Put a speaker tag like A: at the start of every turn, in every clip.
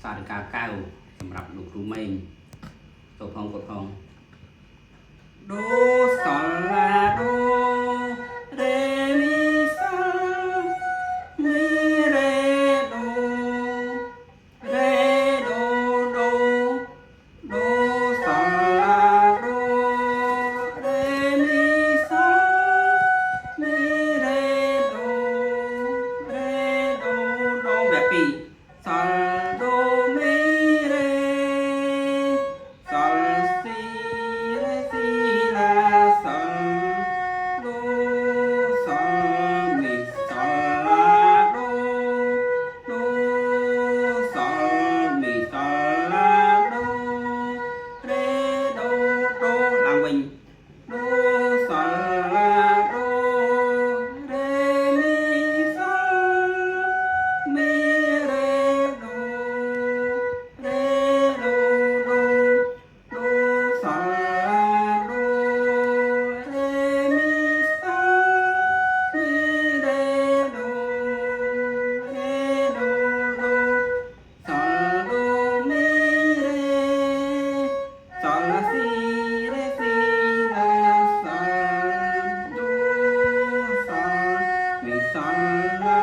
A: sa được cao cao sầmรับlục rú mềm tổ phong cột phong đô sol la đô re mi sol mi re đô đô đô sol la đô re mi sol mi re đôแบบปีsol đô mi re sol si re si la sol đô sol mi sol la đô sol mi sol la đô re đô làm mình đô sol la đô re mi sol mi re đô đô sol la đô re mi sol mi re đô sol đô mi re sol la si re si la sol đô sol mi sol la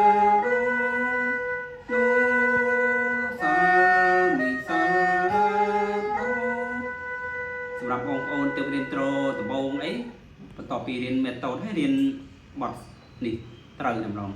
A: đô sol mi sol la đô សម្រាប់បងប្អូនទើបរៀនត្រូដំបូងអីបន្ទាប់ពីរៀនមេតូតហើយរៀនបទនេះត្រូវតែម្ដង